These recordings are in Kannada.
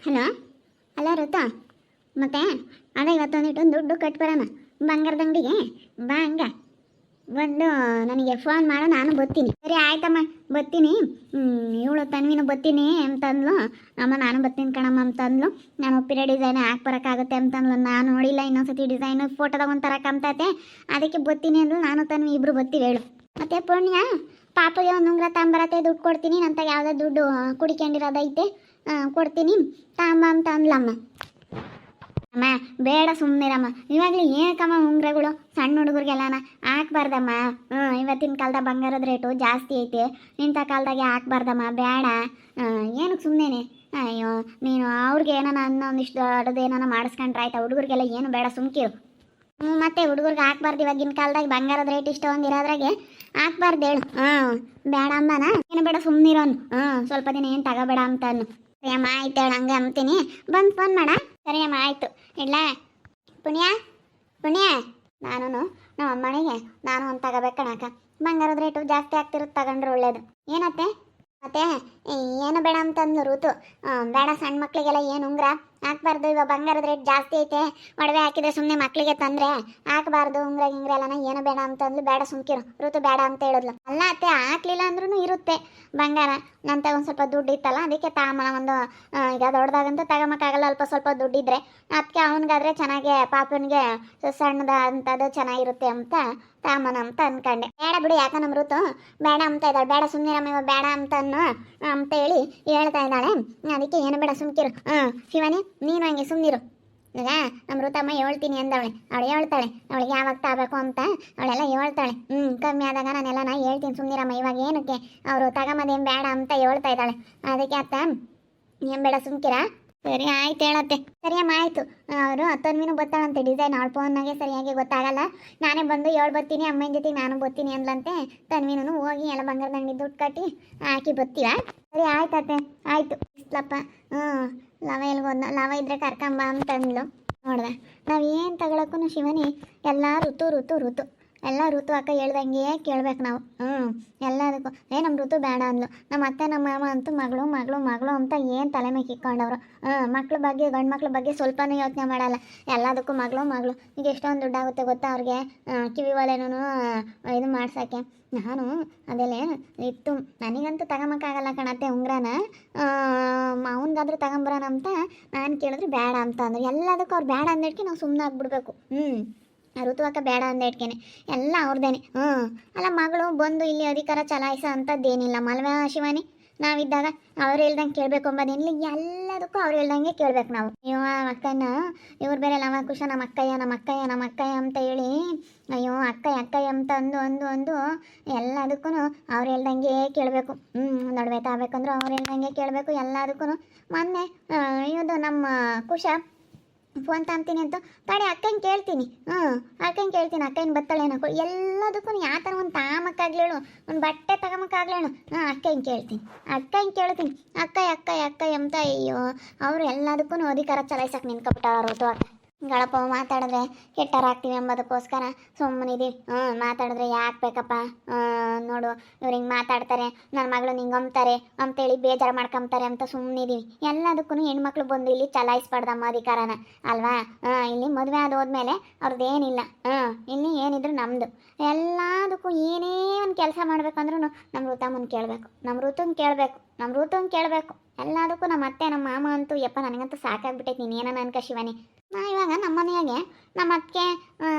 ಹಲೋ. ಅಲ್ಲ ಋತು, ಮತ್ತೆ ಅದ ಇವತ್ತೊಂದಿಟ್ಟು ದುಡ್ಡು ಕಟ್ಬರೋಣ ಬಂಗಾರದ ಅಂಗಡಿಗೆ. ಬಾ ಹಂಗ ಬಂದು ನನಗೆ ಫೋನ್ ಮಾಡೋ, ನಾನು ಬರ್ತೀನಿ. ಸರಿ ಆಯ್ತಮ್ಮ, ಬರ್ತೀನಿ. ಇವಳು ತನ್ವಿನೂ ಬರ್ತೀನಿ ಅಂತಂದ್ಲು. ಅಮ್ಮ ನಾನು ಬರ್ತೀನಿ ಕಣಮ್ಮ ಅಂತಂದ್ಲು. ನಾನು ಒಪ್ಪಿರೋ ಡಿಸೈನ್ ಹಾಕಿ ಬರೋಕ್ಕಾಗುತ್ತೆ ಅಂತಂದ್ಲು. ನಾನು ನೋಡಿಲ್ಲ ಇನ್ನೊಂದ್ಸತಿ ಡಿಸೈನು ಫೋಟೋದಾಗ ಒಂಥರ ಕಂತೈತೆ, ಅದಕ್ಕೆ ಬರ್ತೀನಿ ಅಂದ್ಲು. ನಾನು ತನ್ವಿ ಇಬ್ಬರು ಬರ್ತೀವಿ. ಹೇಳು ಮತ್ತೆ ಪುಣ್ಯ. ಪಾಪಗೆ ಒಂದು ಉಂಗ್ರ ತಗೊಂಬರತ್ತೆ, ದುಡ್ಡು ಕೊಡ್ತೀನಿ ನಂತಾಗ ಯಾವುದೋ ದುಡ್ಡು ಕುಡಿಕೊಂಡಿರೋದೈತೆ, ಕೊಡ್ತೀನಿ ತಾಂಬ ಅಂತ ಅಂದ್ಲಮ್ಮ. ಅಮ್ಮ ಬೇಡ ಸುಮ್ಮನಿರಮ್ಮ, ಇವಾಗಲೇ ಏನಕ್ಕಮ್ಮ ಉಂಗ್ರಗಳು ಸಣ್ಣ ಹುಡುಗರಿಗೆಲ್ಲನ ಹಾಕ್ಬಾರ್ದಮ್ಮ. ಇವತ್ತಿನ ಕಾಲದಾಗ ಬಂಗಾರದ ರೇಟು ಜಾಸ್ತಿ ಐತೆ, ಇಂಥ ಕಾಲದಾಗೆ ಹಾಕ್ಬಾರ್ದಮ್ಮ, ಬೇಡ. ಏನಕ್ಕೆ ಸುಮ್ಮನೆ? ಅಯ್ಯೋ ನೀನು ಅವ್ರಿಗೆ ಏನಾನ ಅನ್ನೊಂದಿಷ್ಟು ದೊಡ್ಡದು ಏನಾನ ಮಾಡಿಸ್ಕೊಂಡ್ರೆ ಆಯ್ತಾ, ಹುಡುಗರಿಗೆಲ್ಲ ಏನು ಬೇಡ, ಸುಮ್ಕಿರು. ಮತ್ತೆ ಹುಡುಗರಿಗೆ ಹಾಕ್ಬಾರ್ದು, ಇವಾಗಿನ ಕಾಲದಾಗ ಬಂಗಾರದ ರೇಟ್ ಇಷ್ಟೊಂದು ಇರೋದ್ರಾಗೆ ಹಾಕ್ಬಾರ್ದು. ಹೇಳು. ಬೇಡ ಅಂಬಾನ, ಏನು ಬೇಡ ಸುಮ್ಮನಿರೋನು. ಸ್ವಲ್ಪ ದಿನ ಏನು ತಗೋಬೇಡ ಅಂತಾನು. ಸರಿ ಅಮ್ಮ ಆಯ್ತು, ಹೇಳು ಹಂಗೆ ಅಂತೀನಿ. ಬಂದು ಫೋನ್ ಮಾಡ. ಸರಿ ಅಮ್ಮ ಆಯಿತು, ಇಲ್ಲ ಪುಣ್ಯ. ಪುಣ್ಯ ನಾನು ನಮ್ಮ ಅಮ್ಮನಿಗೆ ನಾನು ಒಂದು ತಗೋಬೇಕಣಕ್ಕ. ಬಂಗಾರದ ರೇಟು ಜಾಸ್ತಿ ಆಗ್ತಿರುತ್ತೆ, ತಗೊಂಡ್ರೆ ಒಳ್ಳೇದು. ಏನತ್ತೆ ಮತ್ತೆ ಏನು ಬೇಡ ಅಂತಂದ್ಲು ಋತು. ಬೇಡ, ಸಣ್ಣ ಮಕ್ಳಿಗೆಲ್ಲ ಏನು ಉಂಗ್ರ ಹಾಕ್ಬಾರ್ದು, ಇವಾಗ ಬಂಗಾರದ ರೇಟ್ ಜಾಸ್ತಿ ಐತೆ, ಒಡವೆ ಹಾಕಿದ್ರೆ ಸುಮ್ಮನೆ ಮಕ್ಳಿಗೆ ತಂದರೆ ಹಾಕ್ಬಾರ್ದು, ಉಂಗ್ರ ಗಿಂಗ್ರ ಎಲ್ಲನ ಏನು ಬೇಡ ಅಂತಂದ್ಲು. ಬೇಡ ಸುಮ್ಕಿರು ಋತು, ಬೇಡ ಅಂತ ಹೇಳಿದ್ಲು. ಅಲ್ಲ ಅತ್ತೆ, ಹಾಕ್ಲಿಲ್ಲ ಅಂದ್ರೂ ಇರುತ್ತೆ ಬಂಗಾರ. ನಂತ ಒಂದು ಸ್ವಲ್ಪ ದುಡ್ಡು ಇತ್ತಲ್ಲ, ಅದಕ್ಕೆ ತಾಮನ ಒಂದು ಈಗ ದೊಡ್ಡದಾಗಂತೂ ತಗೊಂಬಕ್ಕಾಗಲ್ಲ, ಅಲ್ಪ ಸ್ವಲ್ಪ ದುಡ್ಡಿದ್ರೆ ಅದಕ್ಕೆ ಅವನಿಗಾದ್ರೆ ಚೆನ್ನಾಗೆ ಪಾಪನಿಗೆ ಸಣ್ಣದ ಅಂತದು ಚೆನ್ನಾಗಿರುತ್ತೆ ಅಂತ ತಾಮನ ಅಂತ ಅನ್ಕೊಂಡೆ. ಬೇಡ ಬಿಡಿ, ಯಾಕ ನಮ್ಮ ಋತು ಬೇಡ ಅಂತ ಇದ್ದಾಳೆ. ಬೇಡ ಸುಮ್ಮನೆ ನಮ್ಮ ಬೇಡ ಅಂತನ್ನು ಅಂತ ಹೇಳಿ ಹೇಳ್ತಾ ಇದ್ದಾಳೆ. ಅದಕ್ಕೆ ಏನು ಬೇಡ ಸುಮ್ಕಿರು. ಶಿವಾನಿ ನೀನು ಹಂಗೆ ಸುಮ್ಮನಿರು. ಈಗ ನಮ್ಮ ಋತಮ್ಮ ಹೇಳ್ತೀನಿ ಅಂದವಳೆ, ಅವಳು ಹೇಳ್ತಾಳೆ ಅವಳಿಗೆ ಯಾವಾಗ ತಗೋಬೇಕು ಅಂತ, ಅವಳೆಲ್ಲ ಹೇಳ್ತಾಳೆ. ಕಮ್ಮಿ ಆದಾಗ ನಾನೆಲ್ಲ ಹೇಳ್ತೀನಿ ಸುಮ್ಮನಿರಮ್ಮ. ಇವಾಗ ಏನಕ್ಕೆ ಅವರು ತಗೊಂಬದೇನು ಬೇಡ ಅಂತ ಹೇಳ್ತಾ ಇದ್ದಾಳೆ. ಅದಕ್ಕೆ ಅತ್ತ ಏನು ಬೇಡ ಸುಮ್ಕಿರ. ಸರಿ ಆಯ್ತು ಹೇಳತ್ತೆ. ಸರಿಯಮ್ಮ ಆಯಿತು. ಅವರು ತನ್ವಿನೂ ಬರ್ತಾಳಂತೆ, ಡಿಸೈನ್ ಅವಳ ಫೋನ್ನಾಗೆ ಸರಿಯಾಗಿ ಗೊತ್ತಾಗಲ್ಲ. ನಾನೇ ಬಂದು ಬರ್ತೀನಿ, ಅಮ್ಮನ ಜೊತೆಗೆ ನಾನು ಬರ್ತೀನಿ ಅಂದ್ಲಂತೆ. ತನ್ವಿನೂ ಹೋಗಿ ಎಲ್ಲ ಬಂಗಾರದ ಅಂಗಡಿ ದುಡ್ಡು ಕಟ್ಟಿ ಹಾಕಿ ಬರ್ತೀವ. ಸರಿ ಆಯ್ತತ್ತೆ, ಆಯಿತು. ಇಸ್ಲಪ್ಪ ಲವ ಎಲ್ಗೋದ್ನ, ಲವ ಇದ್ರೆ ಕರ್ಕೊಂಬ ಅಂತಂದ್ಲು. ನೋಡ್ದೆ ನಾವು ಏನು ತಗೊಳಕ್ಕೂ ಶಿವನಿ ಎಲ್ಲ ಋತು ಋತು ಋತು ಎಲ್ಲ ಋತು ಅಕ್ಕ ಹೇಳ್ದಂಗೆ ಕೇಳ್ಬೇಕು ನಾವು. ಎಲ್ಲದಕ್ಕೂ ನಮ್ಮ ಋತು ಬೇಡ ಅಂದ್ಲು. ನಮ್ಮ ಅತ್ತೆ ನಮ್ಮ ಮಾಮ ಅಂತೂ ಮಗಳು ಮಗಳು ಮಗಳು ಅಂತ ಏನು ತಲೆ ಮೇಲೆ ಇಕ್ಕೊಂಡವ್ರು. ಮಕ್ಳ ಬಗ್ಗೆ, ಗಂಡು ಮಕ್ಳ ಬಗ್ಗೆ ಸ್ವಲ್ಪನೂ ಯೋಚನೆ ಮಾಡಲ್ಲ. ಎಲ್ಲದಕ್ಕೂ ಮಗಳು ಮಗಳು. ಈಗ ಎಷ್ಟೊಂದು ದುಡ್ಡಾಗುತ್ತೆ ಗೊತ್ತಾ ಅವ್ರಿಗೆ, ಕಿವಿ ಒಲೆನೂ ಇದು ಮಾಡ್ಸೋಕ್ಕೆ. ನಾನು ಅದೆಲ್ಲ ಇತ್ತು, ನನಗಂತೂ ತಗೊಂಬಕ್ಕಾಗಲ್ಲ ಕಣತ್ತೆ ಉಂಗ್ರನ. ಅವನಿಗಾದ್ರೂ ತಗೊಂಬರೋಣ ಅಂತ ನಾನು ಕೇಳಿದ್ರೆ ಬೇಡ ಅಂತ ಅಂದರು. ಎಲ್ಲದಕ್ಕೂ ಅವ್ರು ಬೇಡ ಅಂದೇಟ್ಕೆ ನಾವು ಸುಮ್ಮನೆ ಆಗ್ಬಿಡ್ಬೇಕು. ಋತುವಕ್ಕ ಬೇಡ ಅಂದೇಟ್ಕೆನೆ ಎಲ್ಲ ಅವ್ರದ್ದೇನೆ. ಅಲ್ಲ ಮಗಳು ಬಂದು ಇಲ್ಲಿ ಅಧಿಕಾರ ಚಲಾಯಿಸೋ ಅಂಥದ್ದೇನಿಲ್ಲ ಮಲ್ವಾ ಶಿವಾನಿ. ನಾವಿದ್ದಾಗ ಅವ್ರು ಹೇಳ್ದಂಗೆ ಕೇಳಬೇಕು ಅಂಬೋದೇನಿಲ್ಲ, ಎಲ್ಲದಕ್ಕೂ ಅವ್ರು ಹೇಳ್ದಂಗೆ ಕೇಳ್ಬೇಕು ನಾವು. ಅಯ್ಯೋ ಅಕ್ಕನ ಇವ್ರು ಬೇರೆ ಲವ ಕುಶ ನಮ್ಮ ಅಕ್ಕಯ್ಯ ನಮ್ಮ ಅಕ್ಕಯ್ಯ ನಮ್ಮ ಅಕ್ಕಯ್ಯ ಅಂತ ಹೇಳಿ, ಅಯ್ಯೋ ಅಕ್ಕಯ್ಯ ಅಕ್ಕಯ್ಯ ಅಂತ ಅಂದು ಎಲ್ಲದಕ್ಕೂ ಅವ್ರು ಹೇಳ್ದಂಗೆ ಕೇಳಬೇಕು. ನಡುವೆ ತಾಬೇಕಂದ್ರೆ ಅವ್ರು ಹೇಳ್ದಂಗೆ ಕೇಳಬೇಕು ಎಲ್ಲದಕ್ಕೂ. ಮೊನ್ನೆ ಇದು ನಮ್ಮ ಕುಶ ಫೋನ್ ತಗೊಂತೀನಿ ಅಂತ ತಡೆ ಅಕ್ಕನ ಕೇಳ್ತೀನಿ. ಅಕ್ಕನ ಕೇಳ್ತೀನಿ, ಅಕ್ಕನ ಬತ್ತಾಳೇನೋ ಎಲ್ಲದಕ್ಕೂ ಯಾವ ಥರ ಒಂದು ತಾಮಕ್ಕಾಗ್ಲೇಳು, ಒಂದು ಬಟ್ಟೆ ತಗೊಂಬಕ್ಕಾಗ್ಲೇಳು. ಅಕ್ಕನ ಕೇಳ್ತೀನಿ, ಅಕ್ಕನ ಕೇಳ್ತೀನಿ. ಅಕ್ಕಯ್ಯ ಅಕ್ಕಯ್ಯ ಅಕ್ಕಯ್ಯ ಅಂತ. ಅಯ್ಯೋ ಅವರು ಎಲ್ಲದಕ್ಕೂ ಅಧಿಕಾರ ಚಲಾಯಿಸಕ್ಕೆ ನಿಂತ್ಕೊಬಿಟ್ಟಾರ ಋತು ಅಕ್ಕ. ಗಳಪ್ಪ ಮಾತಾಡಿದ್ರೆ ಕೆಟ್ಟರಾಗ್ತೀವಿ ಎಂಬುದಕ್ಕೋಸ್ಕರ ಸುಮ್ಮನಿದ್ದೀವಿ. ಮಾತಾಡಿದ್ರೆ ಯಾಕೆ ಬೇಕಪ್ಪ, ನೋಡು ಇವ್ರು ಹಿಂಗೆ ಮಾತಾಡ್ತಾರೆ, ನನ್ನ ಮಗಳು ಹಿಂಗೆ ಅಂತಾರೆ ಅಂತೇಳಿ ಬೇಜಾರು ಮಾಡ್ಕೊಂತಾರೆ ಅಂತ ಸುಮ್ಮನಿದ್ದೀವಿ. ಎಲ್ಲದಕ್ಕೂ ಹೆಣ್ಮಕ್ಳು ಬಂದು ಇಲ್ಲಿ ಚಲಾಯಿಸ್ಬಾರ್ದಮ್ಮ ಅಧಿಕಾರನ ಅಲ್ವಾ. ಇಲ್ಲಿ ಮದುವೆ ಆದೋದ್ಮೇಲೆ ಅವ್ರದ್ದೇನಿಲ್ಲ. ಇಲ್ಲಿ ಏನಿದ್ರು ನಮ್ಮದು. ಎಲ್ಲದಕ್ಕೂ ಏನೇ ಒಂದು ಕೆಲಸ ಮಾಡ್ಬೇಕಂದ್ರೂ ನಮ್ಮ ಋತಮ್ಮನ ಕೇಳಬೇಕು, ನಮ್ಮ ಋತುನ ಕೇಳಬೇಕು, ನಮ್ಮ ಋತುನ ಕೇಳಬೇಕು. ಎಲ್ಲದಕ್ಕೂ ನಮ್ಮ ಅತ್ತೆ ನಮ್ಮ ಮಾಮ ಅಂತೂ ಯಪ್ಪ ನನಗಂತೂ ಸಾಕಾಗ್ಬಿಟ್ಟೈತಿ. ನೀನೇನ ಅನ್ಕ ಶಿವಾನಿ. ಇವಾಗ ನಮ್ಮ ಮನೆಯಾಗೆ ನಮ್ಮ ಅತ್ತೆ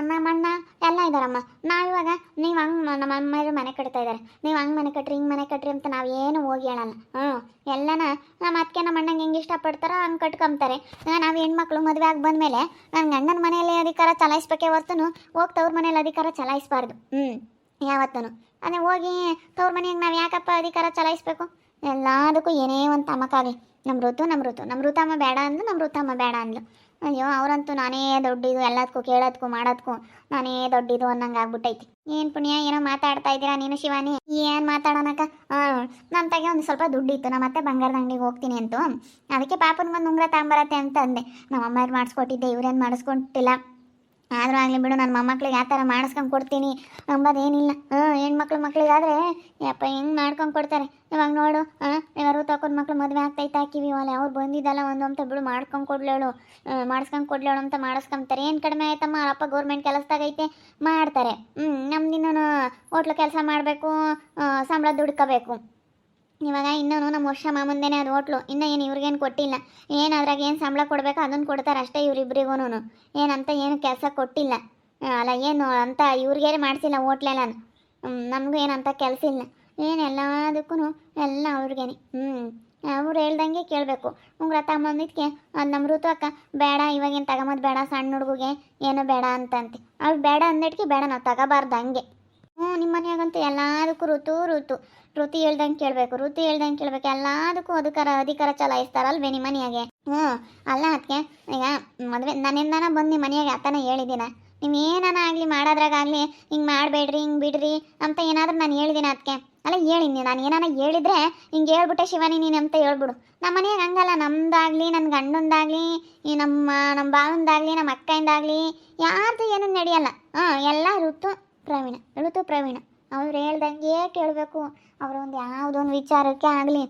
ನಮ್ಮ ಅಣ್ಣ ಎಲ್ಲ ಇದ್ದಾರಮ್ಮ. ನಾವಿವಾಗ ನೀವು ಹಂಗೆ ನಮ್ಮ ಅಮ್ಮ ಮನೆ ಕಟ್ತಾ ಇದ್ದಾರೆ, ನೀವು ಹಂಗೆ ಮನೆ ಕಟ್ರಿ ಹಿಂಗೆ ಮನೆ ಕಟ್ರಿ ಅಂತ ನಾವೇನು ಹೋಗಿ ಹೇಳಲ್ಲ. ಎಲ್ಲನ ನಮ್ಮ ಅತ್ತೆ ನಮ್ಮ ಅಣ್ಣಂಗೆ ಹೆಂಗೆ ಇಷ್ಟಪಡ್ತಾರೋ ಹಂಗೆ ಕಟ್ಕೊಂತಾರೆ. ನಾವು ಹೆಣ್ಮಕ್ಳು ಮದುವೆ ಆಗಿ ಬಂದಮೇಲೆ ನನ್ನ ಗಂಡನ ಮನೆಯಲ್ಲಿ ಅಧಿಕಾರ ಚಲಾಯಿಸ್ಬೇಕೇ ಹೊರ್ತೂ ಹೋಗಿ ತವ್ರ ಮನೇಲಿ ಅಧಿಕಾರ ಚಲಾಯಿಸಬಾರ್ದು. ಯಾವತ್ತೂ ಅದೇ ಹೋಗಿ ತವ್ರ ಮನೆಯಾಗ ನಾವು ಯಾಕಪ್ಪ ಅಧಿಕಾರ ಚಲಾಯಿಸ್ಬೇಕು. ಎಲ್ಲದಕ್ಕೂ ಏನೇ ಒಂದು ತಮಕಾಗಲಿ ನಮ್ಮ ಋತು ನಮ್ಮ ಋತು ನಮ್ಮ ಋತಮ್ಮ ಬೇಡ ಅಂದ್ಲು, ನಮ್ಮ ಋತಮ್ಮ ಬೇಡ ಅಂದ್ಲು. ಅಯ್ಯೋ ಅವರಂತೂ ನಾನೇ ದೊಡ್ಡಿದು, ಎಲ್ಲದಕ್ಕೂ ಕೇಳೋದಕ್ಕೂ ಮಾಡೋದಕ್ಕೂ ನಾನೇ ದೊಡ್ಡಿದು ಅನ್ನಂಗೆ ಆಗ್ಬಿಟ್ಟೈತಿ. ಏನು ಪುಣ್ಯ ಏನೋ ಮಾತಾಡ್ತಾ ಇದ್ದೀರಾ ನೀನು ಶಿವಾನಿ. ಏನು ಮಾತಾಡೋಣಕ್ಕ. ನನ್ನ ತಗೆ ಒಂದು ಸ್ವಲ್ಪ ದುಡ್ಡಿತ್ತು, ನಮ್ಮ ಮತ್ತೆ ಬಂಗಾರದ ಅಂಗಡಿಗೆ ಹೋಗ್ತೀನಿ ಅಂತು. ಅದಕ್ಕೆ ಪಾಪನಿಗೊಂದು ಉಂಗ್ರ ತಗೊಂಬರತ್ತೆ ಅಂತ ಅಂದೆ. ನಮ್ಮ ಅಮ್ಮ ಮಾಡಿಸ್ಕೊಟ್ಟಿದ್ದೆ, ಇವ್ರೇನು ಮಾಡಿಸ್ಕೊಟ್ಟಿಲ್ಲ. ಆದರೂ ಆಗಲಿ ಬಿಡು, ನನ್ನ ಮೊಮ್ಮಕ್ಳಿಗೆ ಆ ಥರ ಮಾಡಿಸ್ಕೊಂಡು ಕೊಡ್ತೀನಿ ಅಂಬೋದೇನಿಲ್ಲ. ಹೆಣ್ಮಕ್ಳು ಮಕ್ಳಿಗಾದರೆ ಯಪ್ಪ ಹೆಂಗೆ ಮಾಡ್ಕೊಂಡು ಕೊಡ್ತಾರೆ. ಇವಾಗ ನೋಡು, ಇವರು ತಕೊಂಡು ಮಕ್ಳು ಮದುವೆ ಆಗ್ತೈತೆ ಹಾಕಿವಿ ಒಲೆ ಅವ್ರು ಬಂದಿದ್ದಲ್ಲ ಒಂದು ಅಂತ ಬಿಡು, ಮಾಡಿಸ್ಕೊಂಡು ಕೊಡ್ಲೇಳು ಅಂತ ಮಾಡಿಸ್ಕೊಂತಾರೆ. ಏನು ಕಡಿಮೆ ಆಯ್ತಮ್ಮ, ಅವರಪ್ಪ ಗೌರ್ಮೆಂಟ್ ಕೆಲಸದಾಗೈತೆ ಮಾಡ್ತಾರೆ. ನಮ್ದಿನ್ನೂ ಹೋಟ್ಲು ಕೆಲಸ ಮಾಡಬೇಕು, ಸಂಬಳ ದುಡ್ಕೋಬೇಕು. ಇವಾಗ ಇನ್ನೂ ನಮ್ಮ ವರ್ಷ ಮಾಮಂದೇನೆ ಅದು ಹೋಟ್ಲು, ಇನ್ನೂ ಏನು ಇವ್ರಿಗೇನು ಕೊಟ್ಟಿಲ್ಲ. ಏನು ಅದ್ರಾಗ ಏನು ಸಂಬಳ ಕೊಡಬೇಕು ಅದನ್ನು ಕೊಡ್ತಾರೆ ಅಷ್ಟೇ ಇವರಿಬ್ಬರಿಗೂ. ಏನಂತ ಏನು ಕೆಲಸ ಕೊಟ್ಟಿಲ್ಲ ಅಲ್ಲ, ಏನು ಅಂತ ಇವ್ರಿಗೇ ಮಾಡಿಸಿಲ್ಲ ಹೋಟ್ಲೆಲ್ಲ. ನಮಗೂ ಏನಂತ ಕೆಲಸ ಇಲ್ಲ, ಏನೆಲ್ಲದಕ್ಕೂ ಎಲ್ಲ ಅವ್ರಿಗೇನೆ. ಅವ್ರು ಹೇಳ್ದಂಗೆ ಕೇಳಬೇಕು. ಉಂಗ್ರ ತಗೊಂಬಂದಿದ್ಕೆ ಅದು ನಮ್ಮ ಋತು ಅಕ್ಕ ಬೇಡ, ಇವಾಗೇನು ತಗೊಂಬದು ಬೇಡ, ಸಣ್ಣ ಹುಡುಗಿಗೆ ಏನೋ ಬೇಡ ಅಂತಂತೆ. ಅವ್ರು ಬೇಡ ಅಂದಿಟ್ಕೆ ಬೇಡ, ನಾವು ತಗೋಬಾರ್ದು ಹಂಗೆ. ನಿಮ್ಮ ಮನೆಯಾಗಂತೂ ಎಲ್ಲದಕ್ಕೂ ಋತು ಹೇಳ್ದಂಗೆ ಕೇಳಬೇಕು, ಎಲ್ಲದಕ್ಕೂ ಅಧಿಕಾರ ಚಲಾಯಿಸ್ತಾರಲ್ವೇ ನಿಮ್ಮ ಮನೆಯಾಗೆ. ಅಲ್ಲ ಅದಕ್ಕೆ ಈಗ ಮದುವೆ ನನ್ನಿಂದಾನ ಬಂದು ನಿಮ್ಮ ಮನೆಯಾಗೆ ಆತನ ಹೇಳಿದ್ದೀನ, ನೀವು ಏನಾನ ಆಗಲಿ ಮಾಡೋದ್ರಾಗಲಿ ಹಿಂಗೆ ಮಾಡಬೇಡ್ರಿ, ಹಿಂಗೆ ಬಿಡ್ರಿ ಅಂತ ಏನಾದರೂ ನಾನು ಹೇಳಿದ್ದೀನಿ ಅದಕ್ಕೆ. ಅಲ್ಲ ಹೇಳಿನಿ, ನಾನು ಏನಾನ ಹೇಳಿದ್ರೆ ಹಿಂಗೆ ಹೇಳ್ಬಿಟ್ಟೆ ಶಿವಾನಿ ನೀನು ಅಂತ ಹೇಳ್ಬಿಡು. ನಮ್ಮ ಮನೆಯಾಗ ಹಂಗಲ್ಲ, ನಮ್ದಾಗಲಿ ನನ್ನ ಗಂಡಂದಾಗಲಿ ಈ ನಮ್ಮ ಬಾವಂದಾಗಲಿ ನಮ್ಮ ಅಕ್ಕಯಿಂದಾಗಲಿ ಯಾರ್ದು ಏನೂ ನಡೆಯಲ್ಲ. ಎಲ್ಲ ಋತು ಪ್ರವೀಣ ಅವ್ರು ಹೇಳ್ದಂಗೆ ಕೇಳಬೇಕು. ಅವರೊಂದು ಯಾವುದೊಂದು ವಿಚಾರಕ್ಕೆ ಆಗಲಿ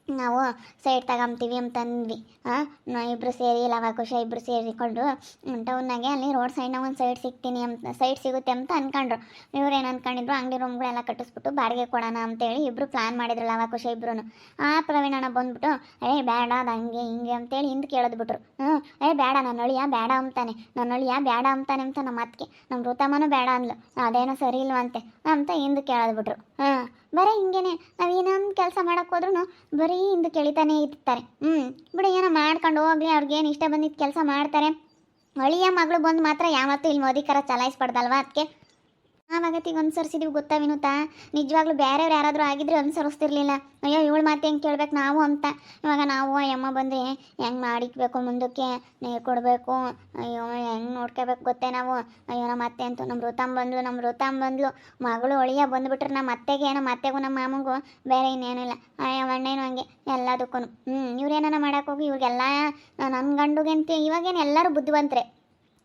ನಾವು ಸೈಡ್ ತಗೊಂತೀವಿ ಅಂತಂದ್ವಿ. ಇಬ್ಬರು ಸೇರಿ ಲವಕುಶ ಇಬ್ಬರು ಸೇರಿಕೊಂಡು ಟೌನ್ನಾಗೆ ಅಲ್ಲಿ ರೋಡ್ ಸೈಡ್ನಾಗ ಒಂದು ಸೈಡ್ ಸಿಗುತ್ತೆ ಅಂತ ಅಂದ್ಕೊಂಡ್ರು. ಇವ್ರೇನು ಅಂದ್ಕೊಂಡಿದ್ರು, ಅಂಗಡಿ ರೂಮ್ಗಳೆಲ್ಲ ಕಟ್ಟಿಸ್ಬಿಟ್ಟು ಬಾಡಿಗೆ ಕೊಡೋಣ ಅಂತೇಳಿ ಇಬ್ಬರು ಪ್ಲ್ಯಾನ್ ಮಾಡಿದ್ರು, ಲವಕುಶ ಇಬ್ಬರು. ಪ್ರವೀಣನ ಬಂದ್ಬಿಟ್ಟು ಬೇಡ ಅದು ಹಂಗೆ ಹಿಂಗೆ ಅಂತೇಳಿ ಹಿಂದೆ ಕೇಳೋದು ಬಿಟ್ರು. ಬೇಡ ನನ್ನ ಅಳಿಯ ಬೇಡ ಅಂತಾನೆ ಅಂತ ನಮ್ಮ ಅತ್ತಿಗೆ, ನಮ್ಮ ಋತಮ್ಮನೂ ಬೇಡ ಅಂದ್ಲು, ಅದೇನೋ ಸರಿ ಇಲ್ವಂತೆ ಅಂತ ಹಿಂದೆ ಕೇಳೋದು ಬಿಟ್ರು. ಬರೀ ಹಿಂಗೇನೆ, ನಾವು ಏನೊಂದು ಕೆಲಸ ಮಾಡೋಕ್ಕೆ ಹೋದ್ರೂ ಬರೀ ಹಿಂದೆ ಕೇಳಿತಾನೆ ಇರ್ತಾರೆ. ಬಿಡು, ಏನೋ ಮಾಡ್ಕೊಂಡು ಹೋಗ್ಲಿ, ಅವ್ರಿಗೇನು ಇಷ್ಟ ಬಂದಿದ್ದು ಕೆಲಸ ಮಾಡ್ತಾರೆ. ಅಳಿಯ ಮಗಳು ಬಂದು ಮಾತ್ರ ಯಾವತ್ತೂ ಇಲ್ಲಿ ಅಧಿಕಾರ ಚಲಾಯಿಸ್ಬಾರ್ದಲ್ವ ಅದಕ್ಕೆ. ಆವಾಗತ್ತಿಗೆ ಅನುಸರಿಸಿದೀವಿ ಗೊತ್ತಾ ವಿನುತಾ, ನಿಜವಾಗ್ಲೂ ಬೇರೆಯವ್ರು ಯಾರಾದರೂ ಆಗಿದ್ರೆ ಅನುಸರಿಸ್ತಿರ್ಲಿಲ್ಲ. ಅಯ್ಯೋ ಇವಳು ಮಾತು ಹೆಂಗೆ ಕೇಳಬೇಕು ನಾವು ಅಂತ. ಇವಾಗ ನಾವು ಅಮ್ಮ ಬಂದರೆ ಹೆಂಗೆ ಮಾಡಿಕ್ಬೇಕು, ಮುಂದಕ್ಕೆ ನೀರು ಕೊಡಬೇಕು, ಅಯ್ಯೋ ಹೆಂಗೆ ನೋಡ್ಕೋಬೇಕು ಗೊತ್ತೇ ನಾವು. ಅಯ್ಯೋ ನಮ್ಮ ಅತ್ತೆ ಅಂತೂ ನಮ್ಮ ಋತಮ್ಮ ಬಂದ್ಲು ಮಗಳು ಅಳಿಯ ಬಂದುಬಿಟ್ರೆ ನಮ್ಮ ಅತ್ತೆಗೂ ನಮ್ಮ ಮಾಮಗೂ ಬೇರೆ ಇನ್ನೇನಿಲ್ಲ. ಅಯ್ಯೋ ಅಣ್ಣೇನು ಹಂಗೆ ಎಲ್ಲದಕ್ಕೂ. ಇವ್ರೇನಾನ ಮಾಡೋಕ್ಕೋಗಿ ಇವ್ರಿಗೆಲ್ಲ ನನ್ನ ಗಂಡುಗಂತ ಇವಾಗೇನು ಎಲ್ಲರೂ ಬುದ್ಧಿವಂತರೆ.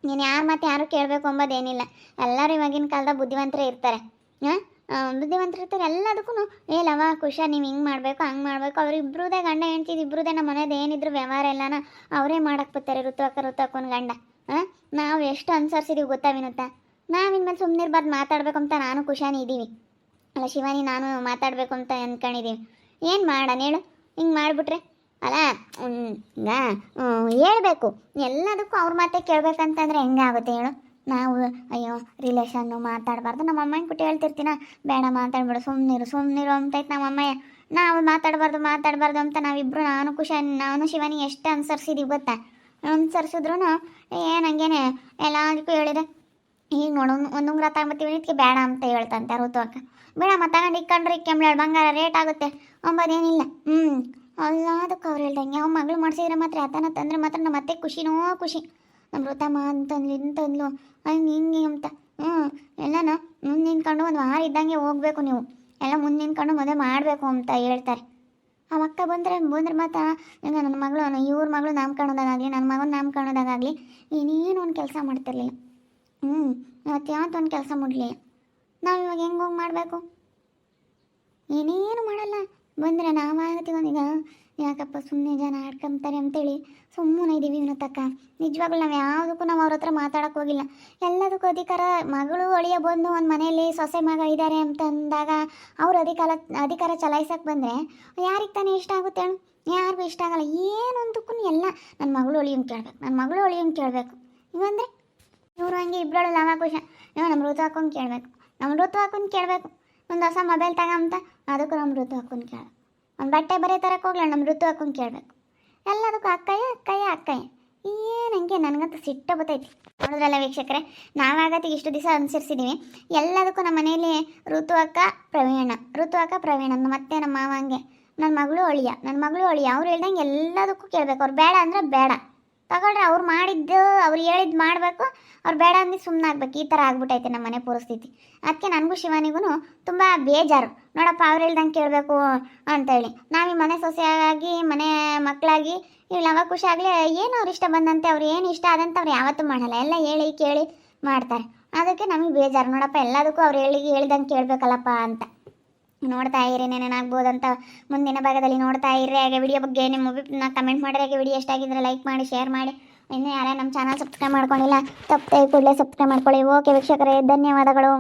ನೀನು ಯಾರ ಮತ್ತೆ ಯಾರು ಕೇಳಬೇಕು ಅಂಬೋದೇನಿಲ್ಲ, ಎಲ್ಲರೂ ಇವಾಗಿನ ಕಾಲದಾಗ ಬುದ್ಧಿವಂತರೇ ಇರ್ತಾರೆ. ಎಲ್ಲದಕ್ಕೂ ಲವ ಖುಷ ನೀವು ಹಿಂಗೆ ಮಾಡಬೇಕು ಹಂಗೆ ಮಾಡಬೇಕು. ಅವರಿಬ್ಬರದೇ ಗಂಡ ಹೆಂಡ್ತಿದ್ದು ಇಬ್ಬರದೇ ನಮ್ಮ ಮನೇದು ಏನಿದ್ರು ವ್ಯವಹಾರ ಎಲ್ಲನ ಅವರೇ ಮಾಡಕ್ಕೆ ಬರ್ತಾರೆ. ಋತು ಅಕ್ಕನ ಗಂಡ. ನಾವು ಎಷ್ಟು ಅನುಸರಿಸಿದೀವಿ ಗೊತ್ತಾ ವಿನುತಾ. ನಾವಿನ್ಮೇಲೆ ಸುಮ್ಮನೆ ಇರ್ಬಾರ್ದು, ಮಾತಾಡಬೇಕು ಅಂತ ನಾನು ಖುಷಾನಿ ಇದ್ದೀವಿ ಅಲ್ಲ ಶಿವಾನಿ, ನಾನು ಮಾತಾಡಬೇಕು ಅಂತ ಅಂದ್ಕೊಂಡಿದ್ದೀವಿ. ಏನು ಮಾಡೋಣ ಹೇಳು, ಹಿಂಗೆ ಮಾಡಿಬಿಟ್ರೆ ಅಲ್ಲ. ಹೇಳ್ಬೇಕು ಎಲ್ಲದಕ್ಕೂ ಅವ್ರ ಮಾತೇ ಕೇಳಬೇಕಂತಂದ್ರೆ ಹೆಂಗಾಗುತ್ತೆ ಹೇಳು. ನಾವು ಅಯ್ಯೋ ರಿಲೇಷನ್ನು ಮಾತಾಡಬಾರ್ದು, ನಮ್ಮ ಅಮ್ಮನ ಬಿಟ್ಟು ಹೇಳ್ತಿರ್ತೀನ, ಬೇಡ ಮಾತಾಡ್ಬೇಡ ಸುಮ್ಮನಿರು ಅಂತೈತೆ ನಮ್ಮ ಅಮ್ಮಯ್ಯ. ನಾವು ಮಾತಾಡಬಾರ್ದು ಅಂತ ನಾವಿಬ್ಬರು ನಾನು ಶಿವಾನಿ ಎಷ್ಟು ಅನುಸರಿಸಿದೀವಿ ಗೊತ್ತಾ. ಅನುಸರಿಸಿದ್ರು ಏನು ಹಂಗೇನೆ ಎಲ್ಲದಕ್ಕೂ ಹೇಳಿದೆ. ಈಗ ನೋಡು, ಒಂದು ಉಂಗ್ರ ತಗೊಂಬತ್ತೀವಿ ಇದಕ್ಕೆ ಬೇಡ ಅಂತ ಹೇಳ್ತಂತೆ ಋತು ಅಕ್ಕ. ಬೇಡಮ್ಮ ತಗೊಂಡು ಇಕ್ಕೊಂಡ್ರೆ ಕೆಂಬ್ಳಾಳು ಬಂಗಾರ ರೇಟ್ ಆಗುತ್ತೆ ಅಂಬೋದೇನಿಲ್ಲ. ಎಲ್ಲದಕ್ಕೂ ಅವ್ರು ಹೇಳ್ದಂಗೆ ಅವ್ನು ಮಗಳು ಮಾಡಿಸಿದ್ರೆ ಮಾತ್ರ ಅದನ್ನು ತಂದರೆ ಮಾತ್ರ ನಮ್ಮ ಅತ್ತೆ ಖುಷಿ. ನಮ್ಮ ಋತಮ್ಮ ಅಂತಂದ್ಲು ಇಂತಂದ್ಲು ಹಿಂಗೆ ಅಂತ ಎಲ್ಲನೂ ಮುಂದೆ ನಿಂತ್ಕೊಂಡು ಒಂದು ವಾರ ಇದ್ದಂಗೆ ಹೋಗ್ಬೇಕು, ನೀವು ಎಲ್ಲ ಮುಂದೆ ನಿಂತ್ಕೊಂಡು ಮದುವೆ ಮಾಡಬೇಕು ಅಂತ ಹೇಳ್ತಾರೆ. ಆ ಅಕ್ಕ ಬಂದರೆ ಮಾತ್ರ ಈಗ ನನ್ನ ಮಗಳು ಇವ್ರ ಮಗಳು ನಾಮಕರಣದಾಗಲಿ ನನ್ನ ಮಗನ ನಾಮಕರಣದಾಗಲಿ ಏನೇನು ಒಂದು ಕೆಲಸ ಮಾಡ್ತಿರ್ಲಿಲ್ಲ. ಯಾವತ್ತೂ ಒಂದು ಕೆಲಸ ಮಾಡಲಿಲ್ಲ. ನಾವು ಇವಾಗ ಹೆಂಗೆ ಹೋಗಿ ಮಾಡಬೇಕು, ಏನೇನು ಮಾಡಲ್ಲ. ಬಂದರೆ ನಾವಾಗತ್ತೀವಿ ಈಗ ಯಾಕಪ್ಪ ಸುಮ್ಮನೆ ಜನ ಆಡ್ಕೊಂತಾರೆ ಅಂತೇಳಿ ಸುಮ್ಮನೆ ಇದ್ದೀವಿ ವಿನುತಕ್ಕ. ನಿಜವಾಗ್ಲೂ ನಾವು ಯಾವುದಕ್ಕೂ ನಾವು ಅವ್ರ ಹತ್ರ ಮಾತಾಡೋಕ್ಕೆ ಹೋಗಿಲ್ಲ. ಎಲ್ಲದಕ್ಕೂ ಮಗಳು ಅಳಿಯ ಬಂದು ಒಂದು ಮನೆಯಲ್ಲಿ ಸೊಸೆ ಮಗ ಇದ್ದಾರೆ ಅಂತ ಅಂದಾಗ ಅವ್ರು ಅಧಿಕಾರ ಚಲಾಯಿಸೋಕ್ಕೆ ಬಂದರೆ ಯಾರಿಗೆ ತಾನೇ ಇಷ್ಟ ಆಗುತ್ತೆ ಹೇಳು, ಯಾರಿಗೂ ಇಷ್ಟ ಆಗಲ್ಲ. ಏನೊಂದಕ್ಕೂ ಎಲ್ಲ ನನ್ನ ಮಗಳು ಅಳಿಯಂಗೆ ಕೇಳಬೇಕು. ಇವಂದರೆ ಇವರು ಹಂಗೆ ಇಬ್ಬರು ಲವಕುಶ, ನಮ್ಮ ಋತು ಹಾಕೊಂಡು ಕೇಳಬೇಕು. ಒಂದು ಹೊಸ ಮೊಬೈಲ್ ತಗೊಂತ ಅದಕ್ಕೂ ನಮ್ಮ ಋತು ಹಾಕೊಂಡು ಕೇಳಬೇಕು. ಒಂದು ಬಟ್ಟೆ ಬರೀ ತರಕ್ಕೆ ಹೋಗ್ಲ ನಮ್ಮ ಋತು ಹಾಕೊಂಡು ಕೇಳಬೇಕು. ಎಲ್ಲದಕ್ಕೂ ಅಕ್ಕಯ್ಯ ಏನಂಗೆ ನನಗಂತೂ ಸಿಟ್ಟ ಬತ್ತೈತಿ. ನೋಡಿದ್ರಲ್ಲ ವೀಕ್ಷಕರೇ, ನಾವಾಗತ್ತಿಗೆ ಇಷ್ಟು ದಿವಸ ಅನುಸರಿಸಿದ್ದೀವಿ. ಎಲ್ಲದಕ್ಕೂ ನಮ್ಮ ಮನೆಯಲ್ಲಿ ಋತು ಅಕ್ಕ ಪ್ರವೀಣ ಮತ್ತೆ ನಮ್ಮ ಮಾವ ಹಂಗೆ ನನ್ನ ಮಗಳು ಅಳಿಯ ಅವ್ರು ಹೇಳ್ದಂಗೆ ಎಲ್ಲದಕ್ಕೂ ಕೇಳಬೇಕು. ಅವ್ರು ಬೇಡ ಅಂದರೆ ಬೇಡ, ತಗೊಳ್ರಿ, ಅವ್ರು ಮಾಡಿದ್ದು ಅವ್ರು ಹೇಳಿದ್ದು ಮಾಡಬೇಕು, ಅವ್ರು ಬೇಡ ಅಂದು ಸುಮ್ಮನೆ ಆಗ್ಬೇಕು. ಈ ಥರ ಆಗ್ಬಿಟ್ಟೈತೆ ನಮ್ಮ ಮನೆ ಪರಿಸ್ಥಿತಿ. ಅದಕ್ಕೆ ನನಗೂ ಶಿವಾನಿಗೂ ತುಂಬ ಬೇಜಾರು. ನೋಡಪ್ಪ ಅವ್ರು ಹೇಳ್ದಂಗೆ ಕೇಳಬೇಕು ಅಂತೇಳಿ ನಾವು ಈ ಮನೆ ಸೊಸೆಯಾಗಿ ಮನೆ ಮಕ್ಕಳಾಗಿ ಇಲ್ಲಿ ಅವಾಗ ಖುಷಿ ಆಗಲಿ. ಏನು ಅವ್ರು ಇಷ್ಟ ಬಂದಂತೆ ಅವ್ರು ಏನು ಇಷ್ಟ ಆದಂತೆ ಅವ್ರು ಯಾವತ್ತೂ ಮಾಡಲ್ಲ, ಎಲ್ಲ ಹೇಳಿ ಕೇಳಿ ಮಾಡ್ತಾರೆ. ಅದಕ್ಕೆ ನಮಗೆ ಬೇಜಾರು. ನೋಡಪ್ಪ ಎಲ್ಲದಕ್ಕೂ ಅವ್ರು ಹೇಳಿದಂಗೆ ಕೇಳಬೇಕಲ್ಲಪ್ಪ ಅಂತ. ನೋಡ್ತಾ ಇರಿ ಏನೇನಾಗ್ಬೋದಂತ ಮುಂದಿನ ಭಾಗದಲ್ಲಿ ನೋಡ್ತಾ ಇರ್ರಿ. ಹಾಗೆ ವಿಡಿಯೋ ಬಗ್ಗೆ ನಿಮ್ಮ ಒಬ್ಬನ ಕಮೆಂಟ್ ಮಾಡಿರಿ. ಹಾಗೆ ವಿಡಿಯೋ ಎಷ್ಟಾಗಿದ್ರೆ ಲೈಕ್ ಮಾಡಿ, ಶೇರ್ ಮಾಡಿ. ಇನ್ನೂ ಯಾರೇ ನಮ್ಮ ಚಾನಲ್ ಸಬ್ಸ್ಕ್ರೈಬ್ ಮಾಡ್ಕೊಂಡಿಲ್ಲ ತಪ್ಪದೆ ಕೂಡಲೇ ಸಬ್ಸ್ಕ್ರೈಬ್ ಮಾಡ್ಕೊಳ್ಳಿ. ಓಕೆ ವೀಕ್ಷಕರೇ, ಧನ್ಯವಾದಗಳು.